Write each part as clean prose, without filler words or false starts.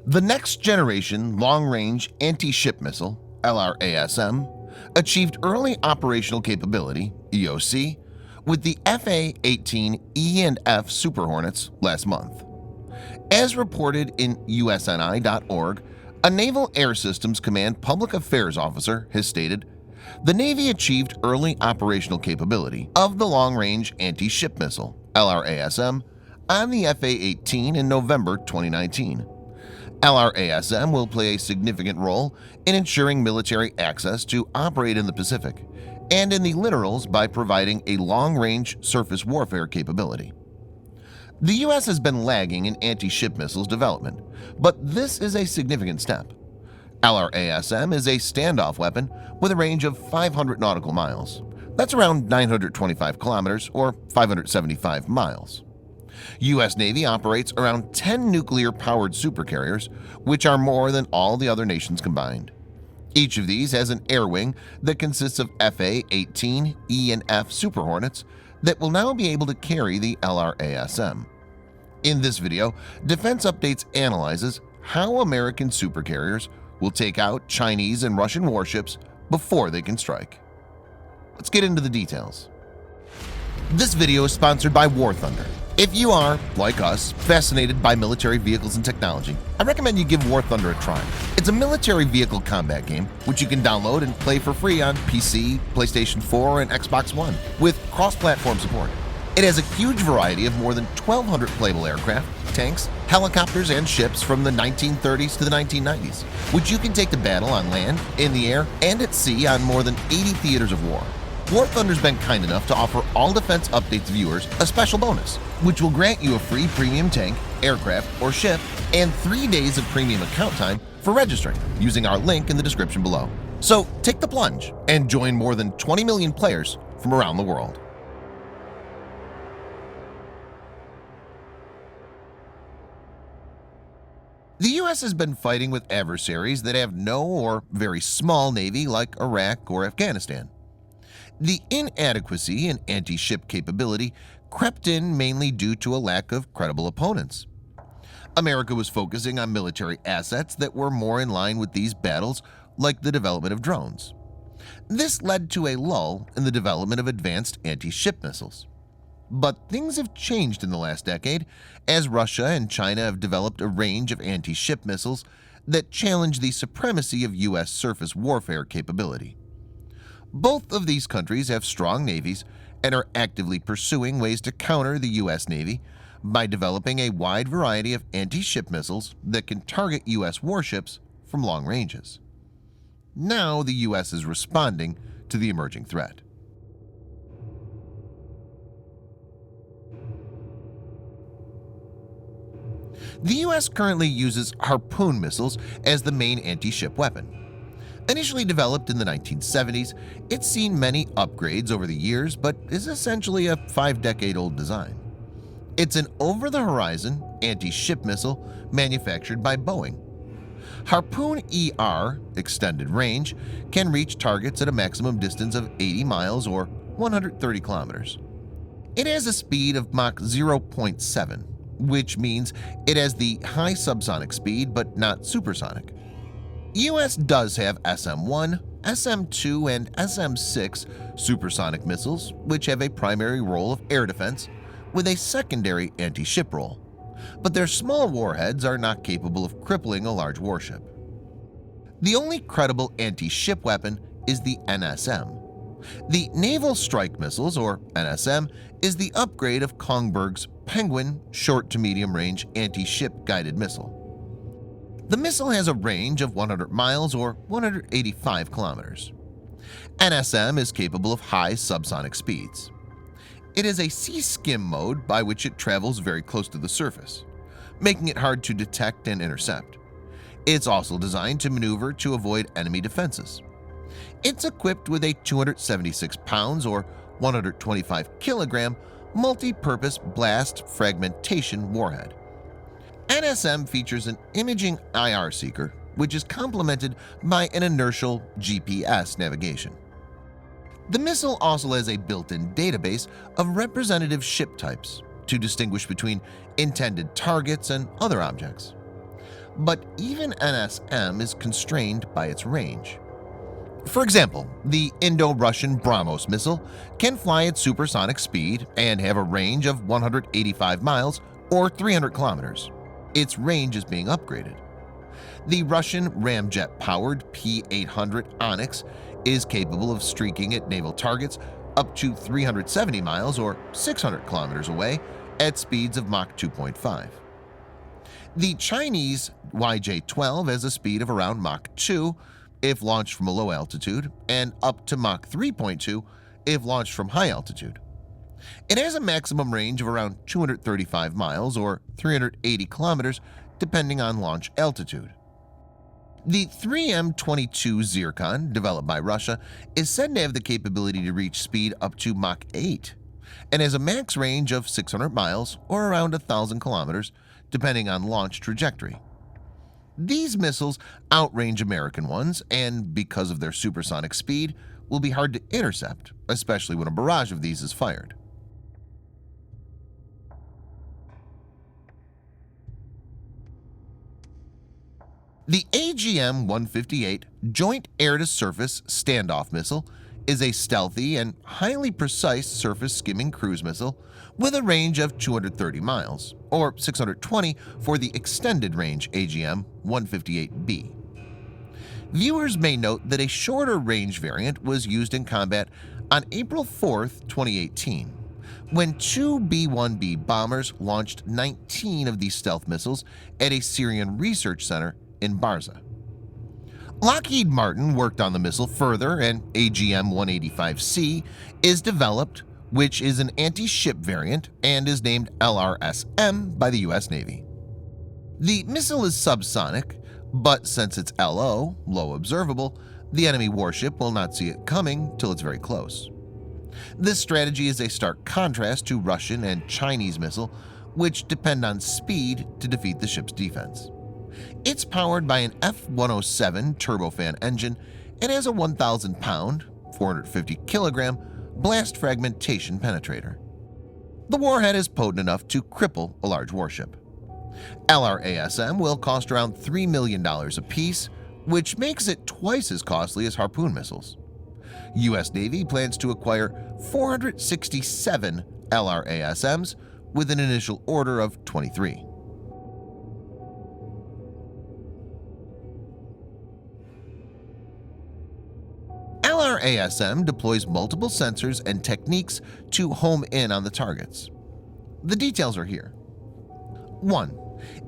The Next Generation Long-Range Anti-Ship Missile (LRASM) achieved early operational capability (EOC) with the FA-18E and F Super Hornets last month. As reported in usni.org, a Naval Air Systems Command public affairs officer has stated, the Navy achieved early operational capability of the Long-Range Anti-Ship Missile (LRASM) on the FA-18 in November 2019. LRASM will play a significant role in ensuring military access to operate in the Pacific and in the littorals by providing a long-range surface warfare capability. The U.S. has been lagging in anti-ship missiles development, but this is a significant step. LRASM is a standoff weapon with a range of 500 nautical miles. That's around 925 kilometers or 575 miles. U.S. Navy operates around 10 nuclear-powered supercarriers, which are more than all the other nations combined. Each of these has an air wing that consists of FA-18, E and F Super Hornets that will now be able to carry the LRASM. In this video, Defense Updates analyzes how American supercarriers will take out Chinese and Russian warships before they can strike. Let's get into the details. This video is sponsored by War Thunder. If you are, like us, fascinated by military vehicles and technology, I recommend you give War Thunder a try. It's a military vehicle combat game which you can download and play for free on PC, PlayStation 4, and Xbox One with cross-platform support. It has a huge variety of more than 1,200 playable aircraft, tanks, helicopters, and ships from the 1930s to the 1990s, which you can take to battle on land, in the air, and at sea on more than 80 theaters of war. War Thunder's been kind enough to offer all Defense Updates viewers a special bonus, which will grant you a free premium tank, aircraft, or ship, and 3 days of premium account time for registering using our link in the description below. So take the plunge and join more than 20 million players from around the world. The U.S. has been fighting with adversaries that have no or very small navy like Iraq or Afghanistan. The inadequacy in anti-ship capability crept in mainly due to a lack of credible opponents. America was focusing on military assets that were more in line with these battles, like the development of drones. This led to a lull in the development of advanced anti-ship missiles. But things have changed in the last decade as Russia and China have developed a range of anti-ship missiles that challenge the supremacy of U.S. surface warfare capability. Both of these countries have strong navies and are actively pursuing ways to counter the U.S. Navy by developing a wide variety of anti-ship missiles that can target U.S. warships from long ranges. Now the U.S. is responding to the emerging threat. The U.S. currently uses Harpoon missiles as the main anti-ship weapon. Initially developed in the 1970s, it's seen many upgrades over the years but is essentially a 5-decade-old design. It's an over-the-horizon anti-ship missile manufactured by Boeing. Harpoon ER extended range can reach targets at a maximum distance of 80 miles or 130 kilometers. It has a speed of Mach 0.7, which means it has the high subsonic speed but not supersonic. U.S. does have SM-1, SM-2, and SM-6 supersonic missiles, which have a primary role of air defense with a secondary anti-ship role, but their small warheads are not capable of crippling a large warship. The only credible anti-ship weapon is the NSM. The Naval Strike Missiles, or NSM, is the upgrade of Kongberg's Penguin short to medium range anti-ship guided missile. The missile has a range of 100 miles or 185 kilometers. NSM is capable of high subsonic speeds. It is a sea skim mode by which it travels very close to the surface, making it hard to detect and intercept. It's also designed to maneuver to avoid enemy defenses. It's equipped with a 276 pounds or 125 kilogram multi-purpose blast fragmentation warhead. NSM features an imaging IR seeker, which is complemented by an inertial GPS navigation. The missile also has a built-in database of representative ship types to distinguish between intended targets and other objects. but even NSM is constrained by its range. For example, the Indo-Russian BrahMos missile can fly at supersonic speed and have a range of 185 miles or 300 kilometers. Its range is being upgraded. The Russian ramjet-powered P-800 Onyx is capable of streaking at naval targets up to 370 miles or 600 kilometers away at speeds of Mach 2.5. The Chinese YJ-12 has a speed of around Mach 2 if launched from a low altitude and up to Mach 3.2 if launched from high altitude. It has a maximum range of around 235 miles or 380 kilometers depending on launch altitude. The 3M-22 Zircon, developed by Russia, is said to have the capability to reach speed up to Mach 8 and has a max range of 600 miles or around 1,000 kilometers depending on launch trajectory. These missiles outrange American ones and, because of their supersonic speed, will be hard to intercept, especially when a barrage of these is fired. The AGM-158 Joint Air-to-Surface Standoff Missile is a stealthy and highly precise surface-skimming cruise missile with a range of 230 miles, or 620 for the extended-range AGM-158B. Viewers may note that a shorter-range variant was used in combat on April 4, 2018, when two B-1B bombers launched 19 of these stealth missiles at a Syrian research center in Barza. Lockheed Martin worked on the missile further, and AGM-185C is developed, which is an anti-ship variant and is named Lrasm by the U.S. Navy. The missile is subsonic, but since it's LO, low observable, the enemy warship will not see it coming till it's very close. This strategy is a stark contrast to Russian and Chinese missile, which depend on speed to defeat the ship's defense. It's powered by an F-107 turbofan engine and has a 1,000-pound, 450-kilogram blast fragmentation penetrator. The warhead is potent enough to cripple a large warship. LRASM will cost around $3 million apiece, which makes it twice as costly as Harpoon missiles. U.S. Navy plans to acquire 467 LRASMs with an initial order of 23. LRASM deploys multiple sensors and techniques to home in on the targets. The details are here. 1.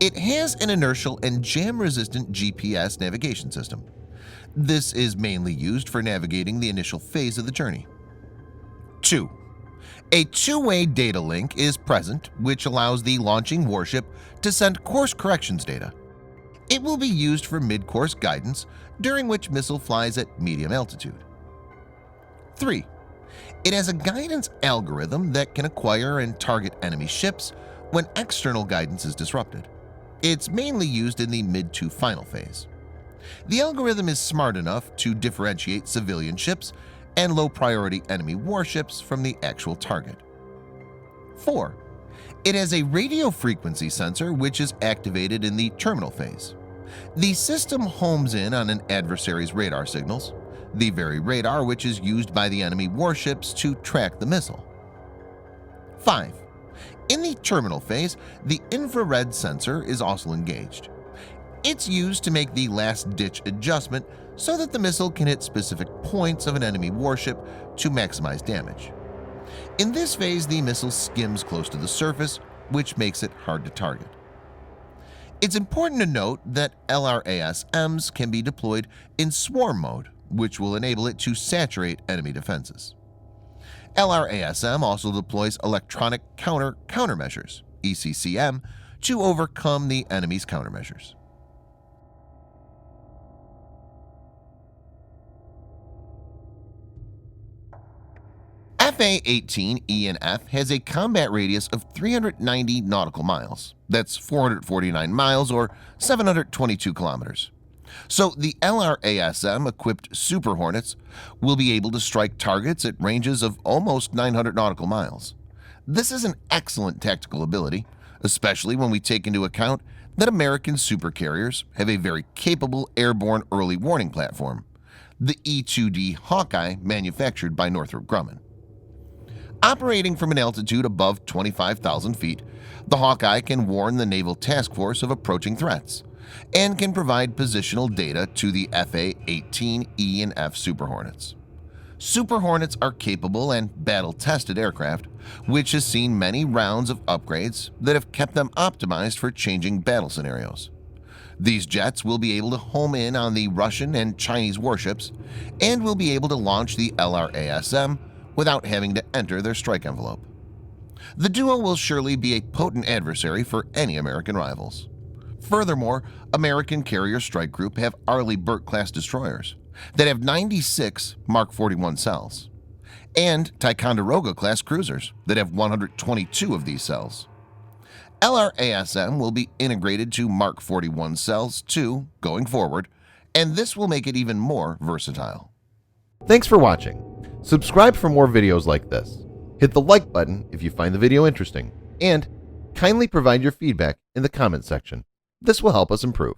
It has an inertial and jam-resistant GPS navigation system. This is mainly used for navigating the initial phase of the journey. 2. A two-way data link is present, which allows the launching warship to send course corrections data. It will be used for mid-course guidance, during which missile flies at medium altitude. 3. It has a guidance algorithm that can acquire and target enemy ships when external guidance is disrupted. It's mainly used in the mid to final phase. The algorithm is smart enough to differentiate civilian ships and low-priority enemy warships from the actual target. 4. It has a radio frequency sensor which is activated in the terminal phase. The system homes in on an adversary's radar signals, the very radar which is used by the enemy warships to track the missile. 5. In the terminal phase, the infrared sensor is also engaged. It's used to make the last-ditch adjustment so that the missile can hit specific points of an enemy warship to maximize damage. In this phase, the missile skims close to the surface, which makes it hard to target. It's important to note that LRASMs can be deployed in swarm mode, which will enable it to saturate enemy defenses. LRASM also deploys electronic countermeasures, ECCM, to overcome the enemy's countermeasures. FA-18E and F has a combat radius of 390 nautical miles. That's 449 miles or 722 kilometers. So the LRASM-equipped Super Hornets will be able to strike targets at ranges of almost 900 nautical miles. This is an excellent tactical ability, especially when we take into account that American supercarriers have a very capable airborne early warning platform, the E-2D Hawkeye manufactured by Northrop Grumman. Operating from an altitude above 25,000 feet, the Hawkeye can warn the Naval Task Force of approaching threats and can provide positional data to the FA-18E and F Super Hornets. Super Hornets are capable and battle-tested aircraft, which has seen many rounds of upgrades that have kept them optimized for changing battle scenarios. These jets will be able to home in on the Russian and Chinese warships and will be able to launch the Lrasm without having to enter their strike envelope. The duo will surely be a potent adversary for any American rivals. Furthermore, American Carrier Strike Group have Arleigh Burke-class destroyers that have 96 Mark 41 cells, and Ticonderoga-class cruisers that have 122 of these cells. Lrasm will be integrated to Mark 41 cells too going forward, and this will make it even more versatile. Thanks for watching. Subscribe for more videos like this. Hit the like button if you find the video interesting, and kindly provide your feedback in the comment section. This will help us improve.